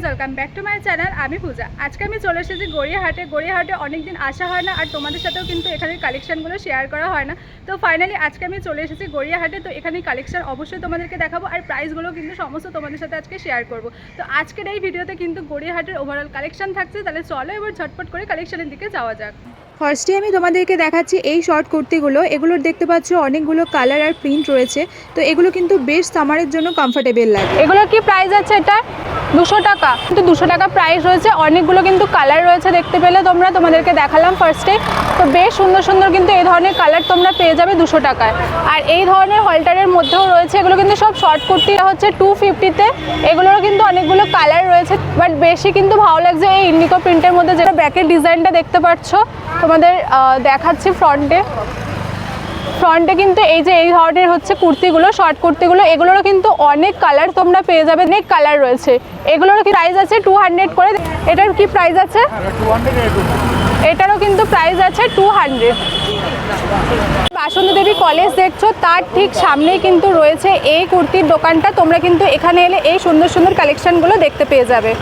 Welcome back to my channel. আমি পূজা। আজকে আমি চলে এসেছি গড়িয়াহাটে অনেকদিন আসা হয় না, আর তোমাদের সাথেও কিন্তু এখানের কালেকশনগুলো শেয়ার করা হয় না। তো ফাইনালি আজকে আমি চলে এসেছি গড়িয়াহাটে। তো এখানে কালেকশন অবশ্যই তোমাদেরকে দেখাবো, আর প্রাইসগুলো কিন্তু সমস্ত তোমাদের সাথে আজকে শেয়ার করব। তো আজকের এই ভিডিওতে কিন্তু গড়িয়াহাটের ওভারঅল কালেকশন থাকছে। তাহলে চলো এবার ঝটপট করে কালেকশনের দিকে যাওয়া যাক। ফার্স্টে আমি তোমাদেরকে দেখাচ্ছি এই শর্ট কুর্তিগুলো। এগুলোর দেখতে পাচ্ছ অনেকগুলো কালার আর প্রিন্ট রয়েছে। তো এগুলো কিন্তু বেশ সামারের জন্য কমফোর্টেবল লাগে। এগুলোর কি প্রাইস আছে? এটা 200 টাকা, কিন্তু 200 টাকা প্রাইস রয়েছে। অনেকগুলো কিন্তু কালার রয়েছে, দেখতে পেলে তোমরা, তোমাদেরকে দেখালাম ফার্স্টে। তো বেশ সুন্দর সুন্দর কিন্তু এই ধরনের কালার তোমরা পেয়ে যাবে 200 টাকায়। আর এই ধরনের হলটারের মধ্যেও রয়েছে, এগুলো কিন্তু সব শর্ট কুর্তি হচ্ছে 250-তে। এগুলোরও কিন্তু অনেকগুলো কালার রয়েছে, বাট বেশি কিন্তু ভালো লাগছে এই ইন্ডিগো প্রিন্টের মধ্যে, যেটা ব্যাকের ডিজাইনটা দেখতে পাচ্ছ। তোমাদের দেখাচ্ছি ফ্রন্টে কিন্তু এই যে এই ধরনের হচ্ছে কুর্তিগুলো, শর্ট কুর্তিগুলো, এগুলোরও কিন্তু অনেক কালার তোমরা পেয়ে যাবে। অনেক কালার রয়েছে। এগুলোর কি প্রাইস আছে 200 করে। এটার কি প্রাইস আছে? এটারও কিন্তু প্রাইস আছে 200। বাসন্তী দেবী কলেজ দেখছো, তার ঠিক সামনেই কিন্তু রয়েছে এই কুর্তির দোকানটা। তোমরা কিন্তু এখানে এলে এই সুন্দর সুন্দর কালেকশনগুলো দেখতে পেয়ে যাবে।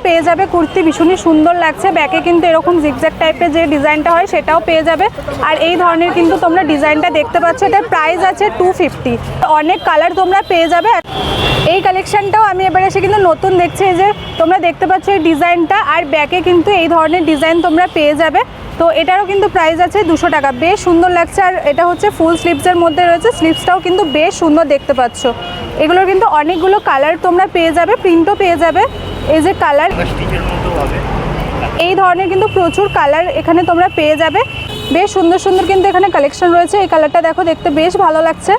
পেয়ে যাবে কুর্তি ভীষণই সুন্দর লাগছে। ব্যাকে কিন্তু এরকম জিগজ্যাগ টাইপের যে ডিজাইনটা হয় সেটাও পেয়ে যাবে। আর এই ধরনের কিন্তু তোমরা ডিজাইনটা দেখতে পাচ্ছ, এটার প্রাইস আছে 250। অনেক কালার তোমরা পেয়ে যাবে। এই কালেকশনটাও আমি এবার এসে কিন্তু নতুন দেখছি, যে তোমরা দেখতে পাচ্ছ এই ডিজাইনটা, আর ব্যাকে কিন্তু এই ধরনের ডিজাইন তোমরা পেয়ে যাবে। তো এটারও কিন্তু প্রাইস আছে 200 টাকা। বেশ সুন্দর লাগছে। আর এটা হচ্ছে ফুল স্লিভসের মধ্যে রয়েছে, স্লিভসটাও কিন্তু বেশ সুন্দর দেখতে পাচ্ছ। এগুলোর কিন্তু অনেকগুলো কালার তোমরা পেয়ে যাবে, প্রিন্টও পেয়ে যাবে। এই যে কালার, এই ধরনের কিন্তু প্রচুর কালার এখানে তোমরা পেয়ে যাবে। বেশ সুন্দর সুন্দর কিন্তু এখানে কালেকশন রয়েছে। এই কালারটা দেখো, দেখতে বেশ ভালো লাগছে।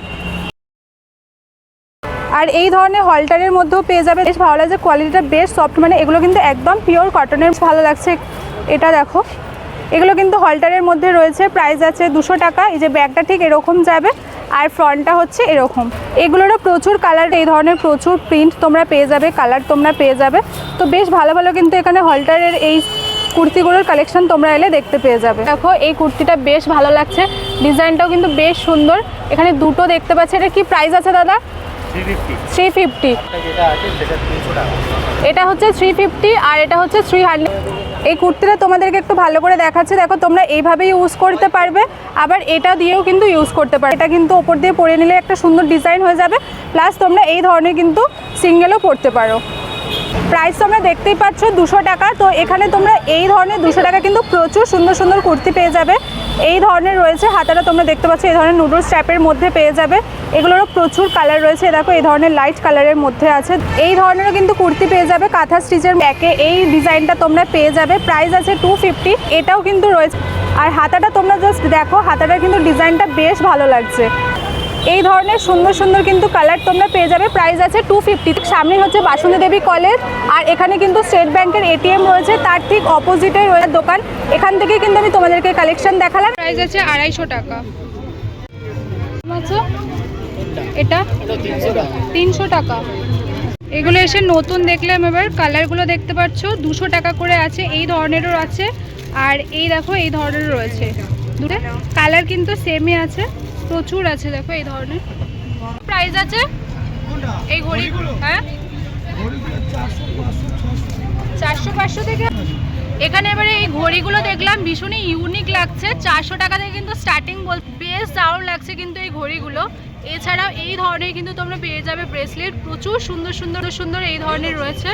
আর এই ধরনের হলটারের মধ্যেও পেয়ে যাবে, বেশ ভালো লাগছে। কোয়ালিটিটা বেশ সফট, মানে এগুলো কিন্তু একদম পিওর কটনের। ভালো লাগছে এটা দেখো। এগুলো কিন্তু হলটারের মধ্যে রয়েছে, প্রাইস আছে 200 টাকা। এই যে ব্যাগটা ঠিক এরকম যাবে, আর ফ্রন্টটা হচ্ছে এরকম। এগুলোরও প্রচুর কালার, এই ধরনের প্রচুর প্রিন্ট তোমরা পেয়ে যাবে, কালার তোমরা পেয়ে যাবে। তো বেশ ভালো ভালো কিন্তু এখানে হলটারের এই কুর্তিগুলোর কালেকশন তোমরা এলে দেখতে পেয়ে যাবে। দেখো এই কুর্তিটা বেশ ভালো লাগছে, ডিজাইনটাও কিন্তু বেশ সুন্দর। এখানে দুটো দেখতে পাচ্ছি। এটা কি প্রাইস আছে দাদা? 350। এটা হচ্ছে 350, আর এটা হচ্ছে 300। এই কুর্তিটা তোমাদেরকে একটু ভালো করে দেখাচ্ছে। দেখো তোমরা এইভাবেই ইউজ করতে পারবে, আবার এটা দিয়েও কিন্তু ইউজ করতে পারবে। এটা কিন্তু ওপর দিয়ে পরে নিলে একটা সুন্দর ডিজাইন হয়ে যাবে। প্লাস তোমরা এই ধরনের কিন্তু সিঙ্গেলও পরতে পারো। প্রাইস তোমরা দেখতেই পাচ্ছ 200 টাকা। তো এখানে তোমরা এই ধরনের 200 টাকা কিন্তু প্রচুর সুন্দর সুন্দর কুর্তি পেয়ে যাবে। এই ধরনের রয়েছে, হাতাটা তোমরা দেখতে পাচ্ছ এই ধরনের নুডলস টাইপের মধ্যে পেয়ে যাবে। এগুলোরও প্রচুর কালার রয়েছে। দেখো এই ধরনের লাইট কালারের মধ্যে আছে। এই ধরনেরও কিন্তু কুর্তি পেয়ে যাবে কাঁথা স্টিচের ব্যাকে। এই ডিজাইনটা তোমরা পেয়ে যাবে, প্রাইস আছে 250। এটাও কিন্তু রয়েছে। আর হাতাটা তোমরা জাস্ট দেখো, হাতাটার কিন্তু ডিজাইনটা বেশ ভালো লাগছে। এই ধরনের সুন্দর সুন্দর কিন্তু কালার তোমরা পেয়ে যাবে, প্রাইস আছে 250। সামনে হচ্ছে বাসন্তী দেবী কলেজ, আর এখানে কিন্তু স্টেট ব্যাংকের এটিএম রয়েছে, তার ঠিক অপোজিটে রয়েছে দোকান। এখান থেকে কিন্তু আমি তোমাদেরকে কালেকশন দেখালাম। প্রাইস আছে 250 টাকা। এটা 300 টাকা। এগুলো এসে নতুন দেখলাম এবার। কালারগুলো দেখতে পাচ্ছ 200 টাকা করে আছে। এই ধরনেরও আছে, আর এই দেখো এই ধরনেরও রয়েছে। দুটো কালার কিন্তু সেমই আছে, প্রচুর আছে। দেখো এই ধরনের প্রাইস আছে এই ঘড়িগুলো। হ্যাঁ 400-500 থেকে। এখানে এবারে এই ঘড়িগুলো দেখলাম, ভীষণই ইউনিক লাগছে। 400 টাকা থেকে কিন্তু স্টার্টিং, বেশ দারুণ লাগছে কিন্তু এই ঘড়িগুলো। এছাড়াও এই ধরনের কিন্তু তোমরা পেয়ে যাবে ব্রেসলেট, প্রচুর সুন্দর সুন্দর সুন্দর এই ধরনের রয়েছে।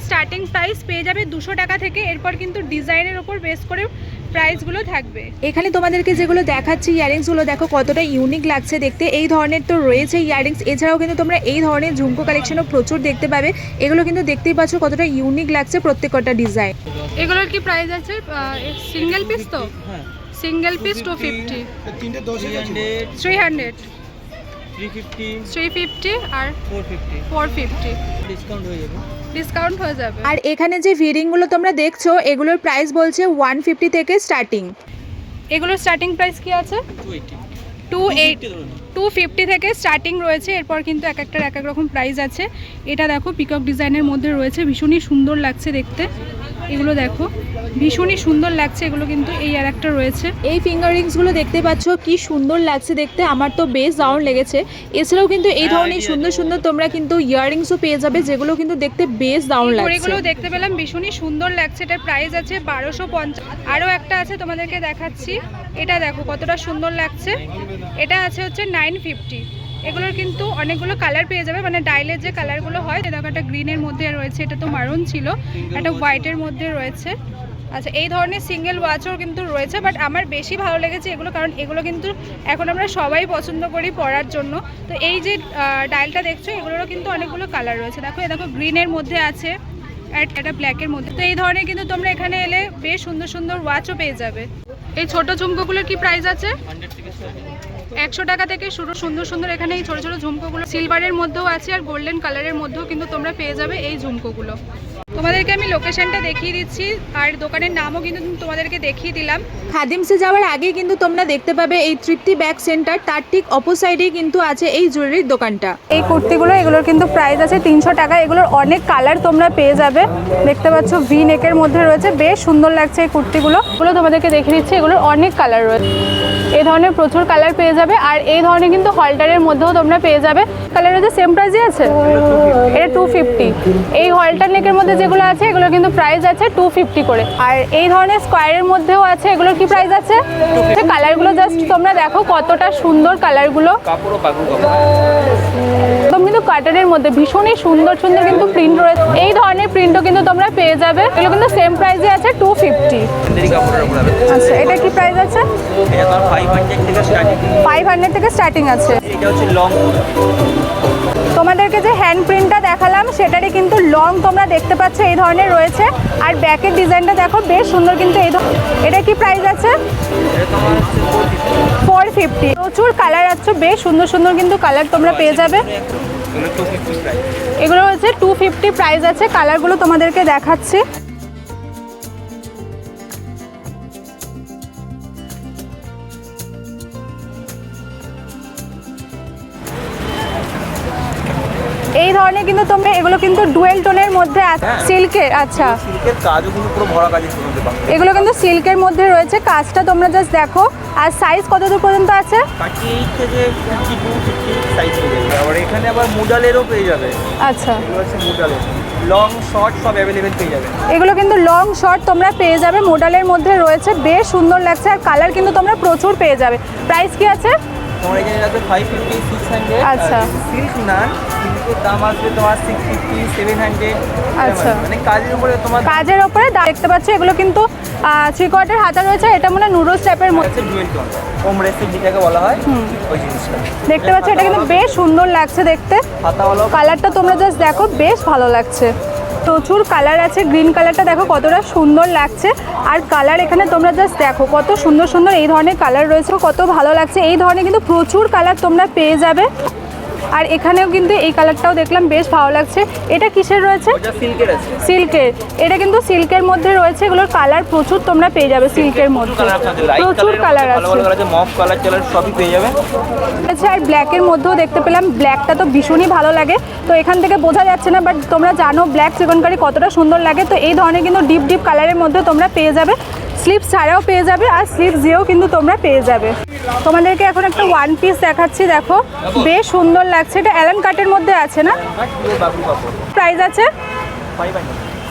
স্টার্টিং প্রাইস পেয়ে যাবে 200 টাকা থেকে। এরপর কিন্তু ডিজাইনের ওপর বেস করে প্রাইসগুলো থাকবে। এখানে তোমাদেরকে যেগুলো দেখাচ্ছি ইয়ারিংসগুলো দেখো কতটা ইউনিক লাগছে দেখতে। এই ধরনের তো রয়েছে ইয়ারিংস, এছাড়াও কিন্তু তোমরা এই ধরনের ঝুমকো কালেকশনও প্রচুর দেখতে পাবে। এগুলো কিন্তু দেখতেই পাচ্ছ কতটা ইউনিক লাগছে প্রত্যেকটা ডিজাইন। এগুলোর কি প্রাইস আছে? সিঙ্গেল পিস তো? সিঙ্গেল পিস 250, 300, 350 আর 450 ডিসকাউন্ট হয়ে যাবে। আর এখানে যে ভিডিংগুলো তোমরা দেখছো, এগুলোর প্রাইস বলছে 150 থেকে স্টার্টিং। এগুলোর স্টার্টিং প্রাইস কি আছে? 250 থেকে স্টার্টিং রয়েছে। এরপর কিন্তু এক একটার এক এক রকম প্রাইস আছে। এটা দেখো পিকক ডিজাইনের মধ্যে রয়েছে, ভীষণই সুন্দর লাগছে দেখতে। এগুলো দেখো ভীষণই সুন্দর লাগছে, এগুলো কিন্তু এই আর একটা রয়েছে। এই ফিঙ্গার রিংসগুলো দেখতে পাচ্ছ কি সুন্দর লাগছে দেখতে, আমার তো বেশ দারুণ লেগেছে। এছাড়াও কিন্তু এই ধরনের সুন্দর সুন্দর তোমরা কিন্তু ইয়াররিংসও পেয়ে যাবে, যেগুলো কিন্তু দেখতে বেশ দারুণ লাগছে। এগুলো দেখতে পেলাম ভীষণই সুন্দর লাগছে, এটার প্রাইস আছে 1250। আরও একটা আছে তোমাদেরকে দেখাচ্ছি, এটা দেখো কতটা সুন্দর লাগছে, এটা আছে হচ্ছে 950। এগুলোর কিন্তু অনেকগুলো কালার পেয়ে যাবে, মানে ডাইলের যে কালারগুলো হয়, দেখো একটা গ্রিনের মধ্যে রয়েছে, এটা তো মারুন ছিল, একটা হোয়াইটের মধ্যে রয়েছে। আচ্ছা, এই ধরনের সিঙ্গেল ওয়াচও কিন্তু রয়েছে, বাট আমার বেশি ভালো লেগেছে এগুলো, কারণ এগুলো কিন্তু এখন আমরা সবাই পছন্দ করি পরার জন্য। তো এই যে ডায়ালটা দেখছো, এগুলোরও কিন্তু অনেকগুলো কালার রয়েছে। দেখো এ দেখো গ্রিনের মধ্যে আছে আর একটা ব্ল্যাকের মধ্যে। তো এই ধরনের কিন্তু তোমরা এখানে এলে বেশ সুন্দর সুন্দর ওয়াচও পেয়ে যাবে। এই ছোট ঝুমকোগুলোর কি প্রাইস আছে? 100 টাকা থেকে শুরু। সুন্দর সুন্দর এখানে এই ছোটো ছোটো ঝুমকোগুলো সিলভারের মধ্যেও আছে আর গোল্ডেন কালারের মধ্যেও কিন্তু তোমরা পেয়ে যাবে এই ঝুমকোগুলো। তোমাদেরকে আমি লোকেশনটা দেখিয়ে দিচ্ছি আর দোকানের নামও কিন্তু তোমাদেরকে দেখিয়ে দিলাম। খাদিমসে যাওয়ার আগে কিন্তু তোমরা দেখতে পাবে এই তৃপ্তি ব্যাগ সেন্টার, তার ঠিক অপোসাইডেই কিন্তু আছে এই জুয়েলারির দোকানটা। এই কুর্তিগুলো, এগুলোর কিন্তু প্রাইস আছে 300 টাকা। এগুলোর অনেক কালার তোমরা পেয়ে যাবে, দেখতে পাচ্ছ ভি নেকের মধ্যে রয়েছে, বেশ সুন্দর লাগছে এই কুর্তিগুলো। এগুলো তোমাদেরকে দেখিয়ে দিচ্ছি, এগুলোর অনেক কালার রয়েছে, এই ধরনের প্রচুর কালার পেয়ে যাবে। আর এই ধরনের কিন্তু হলটারের মধ্যেও তোমরা পেয়ে যাবে। কালার রয়েছে সেম প্রাইসই আছে, এটা 250। এই হলটার নেকের মধ্যে যেগুলো আছে এগুলো কিন্তু প্রাইস আছে 250 করে। আর এই ধরনের স্কোয়ারের মধ্যেও আছে, এগুলোর কি প্রাইস আছে? কালারগুলো জাস্ট তোমরা দেখো কতটা সুন্দর কালারগুলো, একদম কিন্তু কাটারের মধ্যে ভীষণই সুন্দর সুন্দর কিন্তু প্রিন্ট রয়েছে। এই ধরনের প্রিন্টও কিন্তু তোমরা পেয়ে যাবে, এগুলো কিন্তু সেম প্রাইসে আছে 250। আচ্ছা, এটা কি প্রাইস আছে? 500 থেকে স্টার্টিং আছে। তোমাদেরকে যে হ্যান্ড প্রিন্টটা দেখালাম সেটারই কিন্তু লং তোমরা দেখতে পাচ্ছ এই ধরনের রয়েছে। আর ব্যাকের ডিজাইনটা দেখো বেশ সুন্দর কিন্তু এই এটা কি প্রাইস আছে? 450। প্রচুর কালার আছে, বেশ সুন্দর সুন্দর কিন্তু কালার তোমরা পেয়ে যাবে। এগুলো হচ্ছে 250 প্রাইস আছে। কালারগুলো তোমাদেরকে দেখাচ্ছি। এই ধরনের কিন্তু তোমরা, এগুলো কিন্তু ডুয়েল টোনের মধ্যে আছে, সিল্কের। আচ্ছা, সিল্কের কাজও কিন্তু পুরো ভরা কাজের মধ্যে পাবে। এগুলো কিন্তু সিল্কের মধ্যে রয়েছে, কাজটা তোমরা জাস্ট দেখো। আর সাইজ কত দূর পর্যন্ত আছে? 38 থেকে 52 50 সাইজ পেয়ে যাবে। আর এখানে আবার মোডালেরও পেয়ে যাবে। আচ্ছা, এগুলো হচ্ছে মোডালের, লং শর্ট সব অ্যাভেলেবেল পেয়ে যাবে। এগুলো কিন্তু লং শর্ট তোমরা পেয়ে যাবে, মোডালের মধ্যে রয়েছে, বেশ সুন্দর লাগছে। আর কালার কিন্তু তোমরা প্রচুর পেয়ে যাবে। প্রাইস কি আছে? তোমার এখানে আছে 550 600। আচ্ছা, সিল্ক না, সিল্কের দাম আসবে তোমার 650 700। আচ্ছা, মানে কাজের উপরে তোমার, কাজের উপরে দেখতে পাচ্ছ। এগুলো কিন্তু 3/4 হাতা রয়েছে, এটা মনে হয় নুডলস টাইপের মধ্যে, ডুয়েল টোন কমরেসের যেটাকে বলা হয় ওই জিনিসটা দেখতে পাচ্ছ। এটা কিন্তু বেশ সুন্দর লাগছে দেখতে, হাতাওয়ালা। কালারটা তোমরা জাস্ট দেখো, বেশ ভালো লাগছে। প্রচুর কালার আছে, গ্রিন কালারটা দেখো কতটা সুন্দর লাগছে। আর কালার এখানে তোমরা জাস্ট দেখো কত সুন্দর সুন্দর এই ধরনের কালার রয়েছে, কত ভালো লাগছে। এই ধরনের কিন্তু প্রচুর কালার তোমরা পেয়ে যাবে। আর এখানেও কিন্তু এই কালারটাও দেখলাম, বেশ ভালো লাগছে। এটা কিসের রয়েছে? সিল্কের আছে, সিল্কের। এটা কিন্তু সিল্কের মধ্যে রয়েছে, এগুলোর কালার প্রচুর তোমরা পেয়ে যাবে। সিল্কের মধ্যে প্রচুর কালার আছে, মফ কালার কালার সবই পেয়ে যাবে। আচ্ছা, আর ব্ল্যাকের মধ্যেও দেখতে পেলাম, ব্ল্যাকটা তো ভীষণই ভালো লাগে। তো এখান থেকে বোঝা যাচ্ছে না, বাট তোমরা জানো ব্ল্যাক চিকনকারি কতটা সুন্দর লাগে। তো এই ধরনের কিন্তু ডিপ ডিপ কালারের মধ্যে তোমরা পেয়ে যাবে, স্লিভস ছাড়াও পেয়ে যাবে আর স্লিভস দিয়েও কিন্তু তোমরা পেয়ে যাবে। তোমাদেরকে এখন একটা ওয়ান পিস দেখাচ্ছি, দেখো বেশ সুন্দর লাগছে। এটা অ্যালান কাটের মধ্যে আছে না? প্রাইস আছে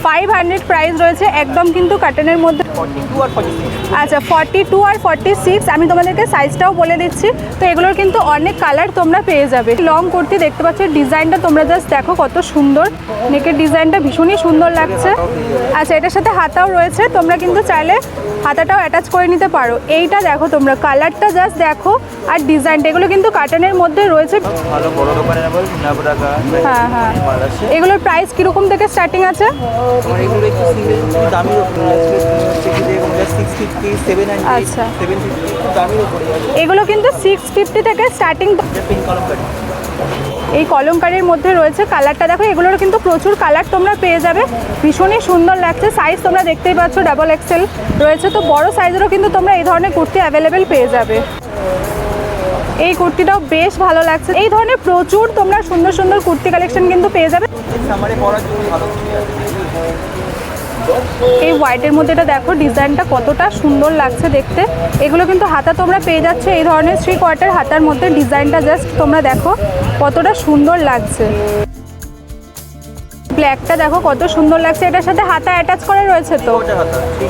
500 প্রাইস রয়েছে, একদম কিন্তু কাটনের মধ্যে। 42 আর 46। আচ্ছা, 42 আর 46। আমি তোমাদেরকে সাইজটাও বলে দিচ্ছি। তো এগুলোর কিন্তু অনেক কালার তোমরা পেয়ে যাবে। লং কুর্তি দেখতে পাচ্ছ, ডিজাইনটা তোমরা জাস্ট দেখো কত সুন্দর, নেকের ডিজাইনটা ভীষণই সুন্দর লাগছে। আচ্ছা, এটার সাথে হাতাও রয়েছে, তোমরা কিন্তু চাইলে হাতাটাও অ্যাটাচ করে নিতে পারো। এইটা দেখো তোমরা, কালারটা জাস্ট দেখো আর ডিজাইনটা, এগুলো কিন্তু কাটনের মধ্যে রয়েছে। ভালো বড় দোকানের আবার নাবরাগা। হ্যাঁ হ্যাঁ, এগুলোর প্রাইস কিরকম থেকে স্টার্টিং আছে? তোমার এগুলো একটু সিঙ্গেল দামির উপরে আছে, হচ্ছে কি যে 650 700 আচ্ছা, 750 একটু দামির উপরে আছে। এগুলো কিন্তু 650 থেকে স্টার্টিং। পিঙ্ক কলমকারি, এই কলমকারির মধ্যে রয়েছে, কালারটা দেখো। এগুলোর কিন্তু প্রচুর কালার তোমরা পেয়ে যাবে, ভীষণই সুন্দর লাগছে। সাইজ তোমরা দেখতেই পাচ্ছ, ডাবল এক্সেল রয়েছে। তো বড় সাইজেরও কিন্তু তোমরা এই ধরনের কুর্তি অ্যাভেলেবেল পেয়ে যাবে। এই কুর্তিটাও বেশ ভালো লাগছে। এই ধরনের প্রচুর তোমরা সুন্দর সুন্দর কুর্তি কালেকশন কিন্তু পেয়ে যাবে। সামারে পরার জন্য ভালো কুর্তি আছে। এই হোয়াইটের মধ্যে এটা দেখো ডিজাইনটা কতটা সুন্দর লাগছে দেখতে। এগুলো কিন্তু হাতা তোমরা পেয়ে যাচ্ছ এই ধরনের 3/4 হাতার মধ্যে। ডিজাইনটা জাস্ট তোমরা দেখো কতটা সুন্দর লাগছে। ব্ল্যাকটা দেখো কত সুন্দর লাগছে, এটার সাথে হাতা অ্যাটাচ করা রয়েছে তো।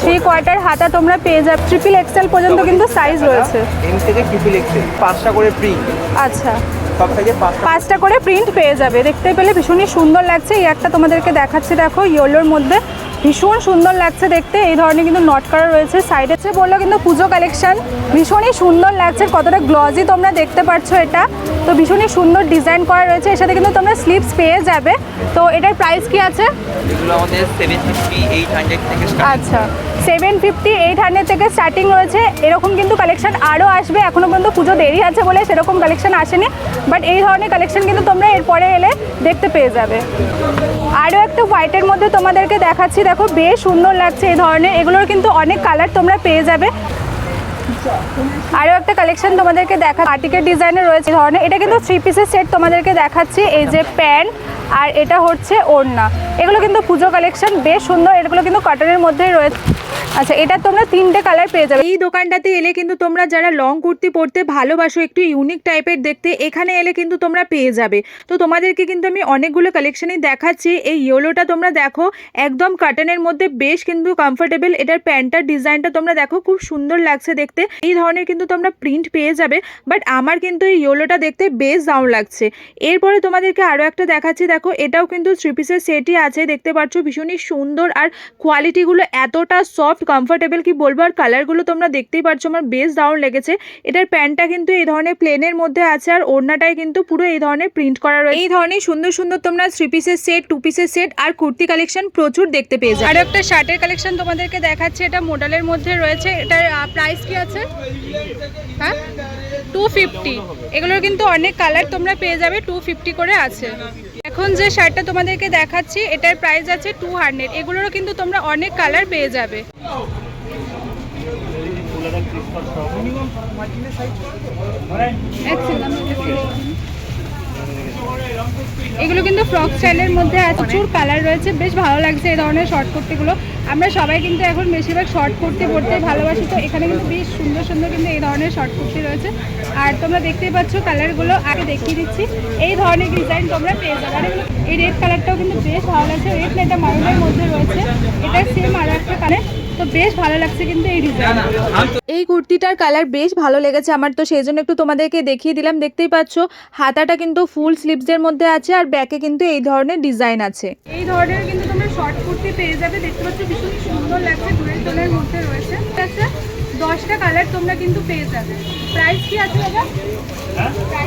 3/4 হাতা তোমরা পেয়ে যাবে। XXL পর্যন্ত কিন্তু সাইজ রয়েছে। এম থেকে XXL 5টা করে প্রিন্ট। আচ্ছা, সব সাইজে 5টা করে প্রিন্ট পেয়ে যাবে। দেখতে পেলে ভীষণই সুন্দর লাগছে। এই একটা তোমাদেরকে দেখাচ্ছি দেখো ইয়েলোর মধ্যে, ভীষণ সুন্দর লাগছে দেখতে। এই ধরনের কিন্তু নট করা রয়েছে সাইডে। বললো কিন্তু পুজো কালেকশন ভীষণই সুন্দর লাগছে, কতটা গ্লজি তোমরা দেখতে পাচ্ছ এটা। তো ভীষণই সুন্দর ডিজাইন করা রয়েছে। এর সাথে কিন্তু তোমরা স্লিভস পেয়ে যাবে। তো এটার প্রাইস কি আছে? এগুলো আমাদের 750 800 থেকে স্টার্ট। আচ্ছা, 750 800 থেকে স্টার্টিং রয়েছে। এরকম কিন্তু কালেকশন আরও আসবে, এখনও পর্যন্ত পুজো দেরি আছে বলে সেরকম কালেকশন আসেনি, বাট এই ধরনের কালেকশন কিন্তু তোমরা এরপরে এলে দেখতে পেয়ে যাবে। আরও একটা হোয়াইটের মধ্যে তোমাদেরকে দেখাচ্ছি দেখো, বেশ সুন্দর লাগছে এই ধরনের। এগুলোর কিন্তু অনেক কালার তোমরা পেয়ে যাবে। আরও একটা কালেকশন তোমাদেরকে দেখা, আর্টিকের ডিজাইনের রয়েছে এই ধরনের। এটা কিন্তু 3 পিসের সেট তোমাদেরকে দেখাচ্ছি। এই যে প্যান্ট আর এটা হচ্ছে ওড়না। এগুলো কিন্তু পুজো কালেকশন বেশ সুন্দর। এগুলো কিন্তু কটনের মধ্যেই রয়েছে। আচ্ছা, এটা তোমরা 3টে কালার পেয়ে যাবে। এই দোকানটাতে এলে কিন্তু তোমরা যারা লং কুর্তি পরতে ভালোবাসো, একটু ইউনিক টাইপের দেখতে, এখানে এলে কিন্তু তোমরা পেয়ে যাবে। তো তোমাদেরকে কিন্তু আমি অনেকগুলো কালেকশনই দেখাচ্ছি। এই ইয়েলোটা তোমরা দেখো একদম কাটনের মধ্যে, বেশ কিন্তু কমফোর্টেবল। এটার প্যান্টটার ডিজাইনটা তোমরা দেখো খুব সুন্দর লাগছে দেখতে। এই ধরনের কিন্তু তোমরা প্রিন্ট পেয়ে যাবে, বাট আমার কিন্তু এই ইয়েলোটা দেখতে বেশ দারুণ লাগছে। এরপরে তোমাদেরকে আরও একটা দেখাচ্ছি দেখো, এটাও কিন্তু 3 পিসের সেটই আছে। দেখতে পাচ্ছ ভীষণই সুন্দর, আর কোয়ালিটিগুলো এতটা সফট কমফোর্টেবল কি বলবো। আর কালারগুলো তোমরা দেখতেই পাচ্ছ, আমার বেশ দারুণ লেগেছে। এটার প্যান্টটা কিন্তু এই ধরনের প্লেনের মধ্যে আছে, আর ওড়নাটায় কিন্তু পুরো এই ধরনের প্রিন্ট করা রয়েছে। এই ধরনের সুন্দর সুন্দর তোমরা 3 পিসের সেট, 2 পিসের সেট আর কুর্তি কালেকশন প্রচুর দেখতে পেয়ে যাবে। আর একটা শার্টের কালেকশন তোমাদেরকে দেখাচ্ছি, এটা মডেলের মধ্যে রয়েছে। এটার প্রাইস কি আছে? হ্যাঁ, 250। এগুলোর কিন্তু অনেক কালার তোমরা পেয়ে যাবে, 250 করে আছে। এখন যে শার্টটা তোমাদেরকে দেখাচ্ছি এটার প্রাইস আছে 200। এগুলোরও কিন্তু তোমরা অনেক কালার পেয়ে যাবে। এগুলো কিন্তু ফ্রক স্টাইলের মধ্যে আছে, প্রচুর কালার রয়েছে, বেশ ভালো লাগছে এই ধরনের শর্ট কুর্তিগুলো। আমরা সবাই কিন্তু এখন বেশিরভাগ শর্ট কুর্তি পরতে ভালোবাসি, তো এখানে কিন্তু বেশ সুন্দর সুন্দর কিন্তু এই ধরনের শর্ট কুর্তি রয়েছে। আর তোমরা দেখতেই পাচ্ছ কালারগুলো আগে দেখিয়ে দিচ্ছি। এই ধরনের ডিজাইন তোমরা পেয়ে যাবে। আর এই রেড কালারটাও কিন্তু বেশ ভালো লাগছে। রেড না, এটা মারুনের মধ্যে রয়েছে। এটা সেম আরও একটা কালার, তো বেশ ভালো লাগছে কিন্তু এই ডিজাইন। এই কুর্তিটার কালার বেশ ভালো লেগেছে আমার, তো সেই জন্য একটু তোমাদেরকে দেখিয়ে দিলাম। দেখতেই পাচ্ছ হাতাটা কিন্তু ফুল স্লিভসের মধ্যে আছে, আর ব্যাকে কিন্তু এই ধরনের ডিজাইন আছে। এই ধরনের কিন্তু তোমরা শর্ট কুর্তি পেয়ে যাবে। দেখতে পাচ্ছ ভীষণ সুন্দর লাগছে, ডুয়েল টোনের মধ্যে রয়েছে। ঠিক আছে, 10টা কালার তোমরা কিন্তু পেয়ে যাবে। প্রাইস কি আছে দাদা?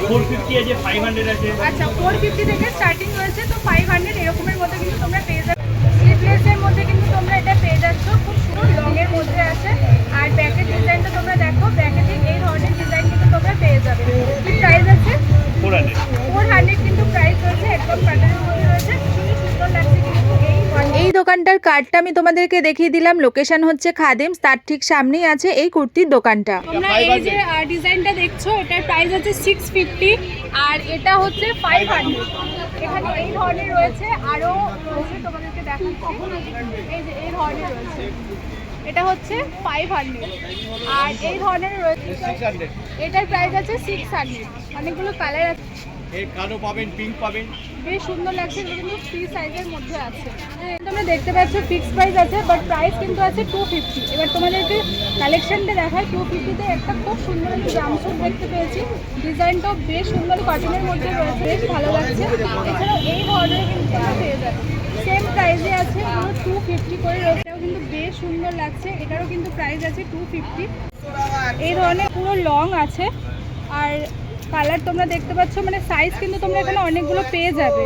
450 আছে, 500 আছে। আচ্ছা, 450 থেকে স্টার্টিং রয়েছে, তো 500 এরকমের মধ্যে কিন্তু তোমরা পেয়ে যাবে। স্লিভলেসের মধ্যে কিন্তু তোমরা এটা পেয়ে যাচ্ছ, খুব সুন্দর লংয়ের মধ্যে আছে। আর ব্যাকের ডিজাইনটা তোমরা দেখো, ব্যাকে ঠিক এই ধরনের ডিজাইন কিন্তু তোমরা পেয়ে যাবে। কি প্রাইস আছে? 400 কিন্তু প্রাইস রয়েছে, একদম কাটারের মধ্যে রয়েছে। ভীষণই সুন্দর লাগছে কিন্তু এই দোকানটার কার্ডটা আমি তোমাদেরকে দেখিয়ে দিলাম। লোকেশন হচ্ছে খাদিমস, তার ঠিক সামনেই আছে এই কুর্তির দোকানটা। তোমরা এই যে ডিজাইনটা দেখছো, এটার প্রাইস হচ্ছে 650, আর এটা হচ্ছে 500। এখানে এই ধরনের রয়েছে, আরও রয়েছে তোমাদেরকে দেখাচ্ছি। এই যে এই ধরনের রয়েছে, এটা হচ্ছে 500। আর এই ধরনের রয়েছে, এটার প্রাইস আছে 600। অনেকগুলো কালার আছে, এই কালো পাবেন, পিঙ্ক পাবেন। বেশ সুন্দর লাগছে। এগুলো কিন্তু ফ্রি সাইজের মধ্যে আছে। তোমরা দেখতে পাচ্ছ ফিক্সড প্রাইস আছে, বাট প্রাইস কিন্তু আছে 250। এবার তোমাদেরকে কালেকশনটা দেখায়। 250-তে একটা খুব সুন্দর একটা জামস্যুট দেখতে পেয়েছি। ডিজাইনটাও বেশ সুন্দর, কটনের মধ্যে রয়েছে, বেশ ভালো লাগছে। এছাড়াও এই ধরনের কিন্তু তোমরা পেয়ে যাবে, সেম প্রাইসে আছে। এগুলো 250 করে রয়েছে, এটাও কিন্তু বেশ সুন্দর লাগছে। এটারও কিন্তু প্রাইস আছে 250। এই ধরনের পুরো লং আছে, আর কালার তোমরা দেখতে পাচ্ছ, মানে সাইজ কিন্তু তোমরা এখানে অনেকগুলো পেয়ে যাবে।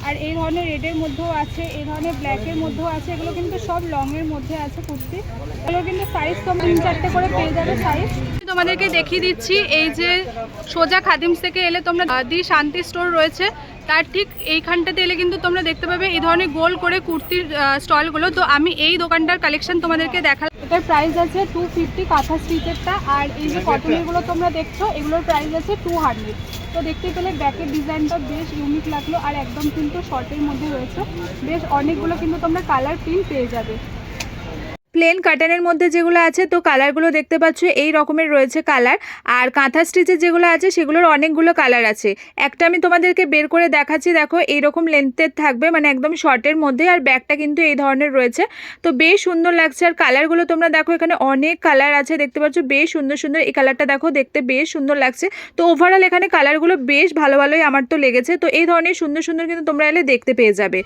আর এই ধরনের রেডের মধ্যেও আছে, এই ধরনের ব্ল্যাকের মধ্যেও আছে। এগুলো কিন্তু সব লংয়ের মধ্যে আছে কুর্তি। এগুলো কিন্তু সাইজ তোমরা 3-4টে করে পেয়ে যাবে সাইজ। তোমাদেরকে দেখিয়ে দিচ্ছি, এই যে সোজা খাদিমস থেকে এলে তোমরা দি শান্তি স্টোর রয়েছে, তার ঠিক এইখানটাতে এলে কিন্তু তোমরা দেখতে পাবে এই ধরনের গোল করে কুর্তির স্টলগুলো। তো আমি এই দোকানটার কালেকশন তোমাদেরকে দেখালাম। এটার প্রাইস আছে 250 কাঁথা স্টিচেরটা। আর এই যে কটনেরগুলো তোমরা দেখছো, এগুলোর প্রাইস আছে 200। তো দেখতে পেলে ব্যাকের ডিজাইনটা বেশ ইউনিক লাগলো, আর একদম কিন্তু শর্টের মধ্যে রয়েছে। বেশ অনেকগুলো কিন্তু তোমরা কালার প্রিন্ট পেয়ে যাবে। প্লেন কাটানের মধ্যে যেগুলো আছে তো কালারগুলো দেখতে পাচ্ছ এই রকমের রয়েছে কালার। আর কাঁথা স্টিচের যেগুলো আছে সেগুলোর অনেকগুলো কালার আছে। একটা আমি তোমাদেরকে বের করে দেখাচ্ছি, দেখো এইরকম লেন্থের থাকবে, মানে একদম শর্টের মধ্যে, আর ব্যাগটা কিন্তু এই ধরনের রয়েছে। তো বেশ সুন্দর লাগছে। আর কালারগুলো তোমরা দেখো এখানে অনেক কালার আছে দেখতে পাচ্ছ, বেশ সুন্দর সুন্দর। এই কালারটা দেখো, দেখতে বেশ সুন্দর লাগছে। তো ওভারঅল এখানে কালারগুলো বেশ ভালোই আমার তো লেগেছে। তো এই ধরনের সুন্দর সুন্দর কিন্তু তোমরা এলে দেখতে পেয়ে যাবে।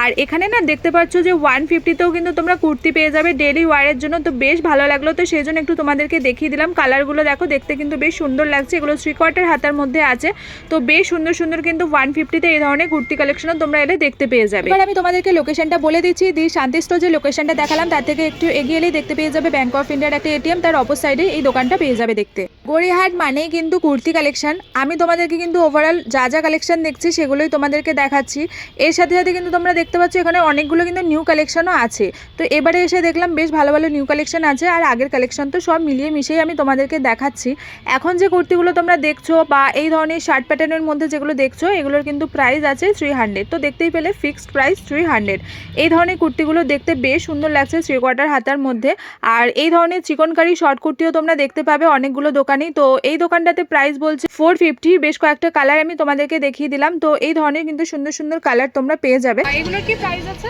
আর এখানে না দেখতে পাচ্ছ যে 150তেও কিন্তু তোমরা কুর্তি পেয়ে যাবে ডেলি ওয়ারের জন্য। তো বেশ ভালো লাগলো, তো সেই জন্য একটু তোমাদেরকে দেখিয়ে দিলাম। কালারগুলো দেখো, দেখতে কিন্তু বেশ সুন্দর লাগছে। এগুলো 3/4 হাতার মধ্যে আছে। তো বেশ সুন্দর সুন্দর কিন্তু 150তে এই ধরনের কুর্তি কালেকশনও তোমরা এলে দেখতে পেয়ে যাবে। এবার আমি তোমাদেরকে লোকেশনটা বলে দিচ্ছি। শান্তি স্টোর যে লোকেশনটা দেখালাম তার থেকে একটু এগিয়ে এলেই দেখতে পেয়ে যাবে ব্যাংক অফ ইন্ডিয়ার একটা এটিএম, তার অপর সাইডে এই দোকানটা পেয়ে যাবে দেখতে। গড়িয়াহাট মানেই কিন্তু কুর্তি কালেকশন। আমি তোমাদেরকে কিন্তু ওভারঅল যা যা কালেকশন দেখছি সেগুলোই তোমাদেরকে দেখাচ্ছি। এর সাথে সাথে কিন্তু তোমরা দেখতে পাচ্ছ এখানে অনেকগুলো কিন্তু নিউ কালেকশনও আছে। তো এবারে এসে দেখলাম বেশ ভালো ভালো নিউ কালেকশন আছে। আর আগের কালেকশন তো সব মিলিয়ে মিশিয়ে আমি তোমাদেরকে দেখাচ্ছি। এখন যে কুর্তিগুলো তোমরা দেখছো বা এই ধরনের শার্ট প্যাটার্নের মধ্যে যেগুলো দেখছো এগুলোর কিন্তু প্রাইস আছে 300। তো দেখতেই পেলে ফিক্সড প্রাইস 300। এই ধরনের কুর্তিগুলো দেখতে বেশ সুন্দর লাগছে 3/4 হাতার মধ্যে। আর এই ধরনের চিকনকারি শর্ট কুর্তিও তোমরা দেখতে পাবে অনেকগুলো দোকানেই। তো এই দোকানটাতে প্রাইস বলছে 450। বেশ কয়েকটা কালার আমি তোমাদেরকে দেখিয়ে দিলাম। তো এই ধরনের কিন্তু সুন্দর সুন্দর কালার তোমরা পেয়ে যাবে। এগুলোর কি প্রাইস আছে?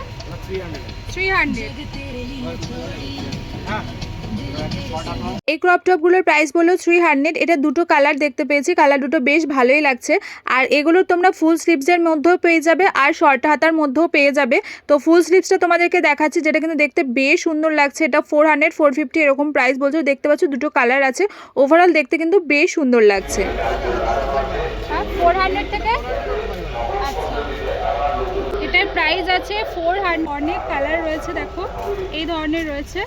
300। এই ক্রপ টপগুলোর প্রাইস বললো 300। এটা দুটো কালার দেখতে পেয়েছি, কালার দুটো বেশ ভালোই লাগছে। আর এগুলো তোমরা ফুল স্লিভসের মধ্যেও পেয়ে যাবে আর শর্ট হাতার মধ্যেও পেয়ে যাবে। তো ফুল স্লিভসটা তোমাদেরকে দেখাচ্ছি, যেটা কিন্তু দেখতে বেশ সুন্দর লাগছে। এটা 400 450 এরকম প্রাইস বলছো। দেখতে পাচ্ছ দুটো কালার আছে। ওভারঅল দেখতে কিন্তু বেশ সুন্দর লাগছে। 400 থেকে আচ্ছা, এটার প্রাইস আছে 400। অনেক কালার রয়েছে দেখো, এই ধরনের রয়েছে।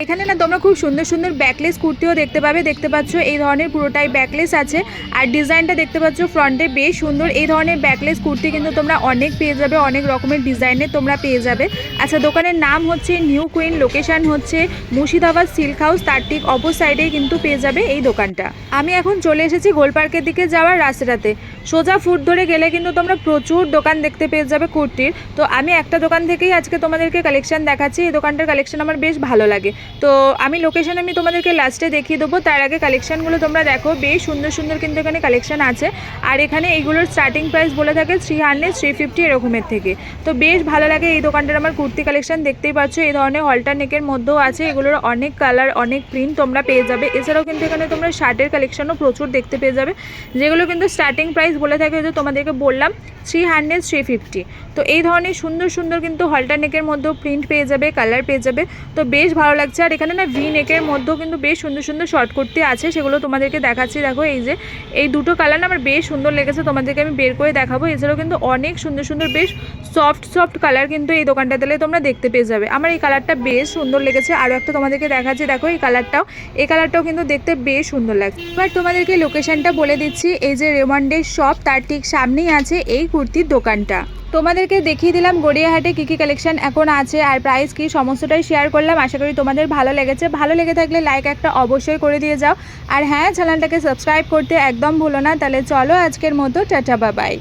এখানে না তোমরা খুব সুন্দর সুন্দর ব্যাকলেস কুর্তিও দেখতে পাবে। দেখতে পাচ্ছ এই ধরনের পুরোটাই ব্যাকলেস আছে। আর ডিজাইনটা দেখতে পাচ্ছ ফ্রন্টে বেশ সুন্দর। এই ধরনের ব্যাকলেস কুর্তি কিন্তু তোমরা অনেক পেয়ে যাবে, অনেক রকমের ডিজাইনের তোমরা পেয়ে যাবে। আচ্ছা, দোকানের নাম হচ্ছে নিউ কুইন, লোকেশন হচ্ছে মুর্শিদাবাদ সিল্ক হাউস, তার ঠিক অপর সাইডেই কিন্তু পেয়ে যাবে এই দোকানটা। আমি এখন চলে এসেছি গোলপার্কের দিকে যাওয়ার রাস্তাটাতে। সোজা ফুট ধরে গেলে কিন্তু তোমরা প্রচুর দোকান দেখতে পেয়ে যাবে কুর্তির। তো আমি একটা দোকান থেকেই আজকে তোমাদেরকে কালেকশন দেখাচ্ছি। এই দোকানটার কালেকশন আমার বেশ ভালো লাগে। তো আমি লোকেশন আমি তোমাদেরকে লাস্টে দেখিয়ে দেবো। তার আগে কালেকশানগুলো তোমরা দেখো, বেশ সুন্দর সুন্দর কিন্তু এখানে কালেকশান আছে। আর এখানে এইগুলোর স্টার্টিং প্রাইস বলে থাকে 300 350 এরকমের থেকে। তো বেশ ভালো লাগে এই দোকানটার আমার কুর্তি কালেকশান। দেখতেই পাচ্ছ এই ধরনের হলটার নেকের মধ্যেও আছে। এগুলোর অনেক কালার, অনেক প্রিন্ট তোমরা পেয়ে যাবে। এছাড়াও কিন্তু এখানে তোমরা শার্টের কালেকশানও প্রচুর দেখতে পেয়ে যাবে, যেগুলো কিন্তু স্টার্টিং প্রাইস বলে থাকে যে তোমাদেরকে বললাম 300 350। তো এই ধরনের সুন্দর সুন্দর কিন্তু হলটার নেকের মধ্যেও প্রিন্ট পেয়ে যাবে, কালার পেয়ে যাবে। তো বেশ ভালো লাগছে। আর এখানে না ভি নেকের মধ্যেও কিন্তু বেশ সুন্দর সুন্দর শর্ট কুর্তি আছে, সেগুলো তোমাদেরকে দেখাচ্ছি। দেখো এই যে এই দুটো কালার না আমার বেশ সুন্দর লেগেছে, তোমাদেরকে আমি বের করে দেখাবো। এছাড়াও কিন্তু অনেক সুন্দর সুন্দর বেশ সফট কালার কিন্তু এই দোকানটা দিলে তোমরা দেখতে পেয়ে যাবে। আমার এই কালারটা বেশ সুন্দর লেগেছে। আরও একটা তোমাদেরকে দেখাচ্ছি, দেখো এই কালারটাও কিন্তু দেখতে বেশ সুন্দর লাগছে। এবার তোমাদেরকে লোকেশনটা বলে দিচ্ছি। এই যে রেমন্ডের শপ, তার ঠিক সামনেই আছে এই কুর্তির দোকানটা। তোমাদেরকে দেখিয়ে দিলাম গড়িয়াহাটে কী কী কালেকশন এখন আছে আর প্রাইস কি, সমস্তটাই শেয়ার করলাম। আশা করি তোমাদের ভালো লেগেছে। ভালো লেগে থাকলে লাইক একটা অবশ্যই করে দিয়ে যাও। আর হ্যাঁ, চ্যানেলটাকে সাবস্ক্রাইব করতে একদম ভুলো না। তাহলে চলো আজকের মতো টাটা, বাই বাই।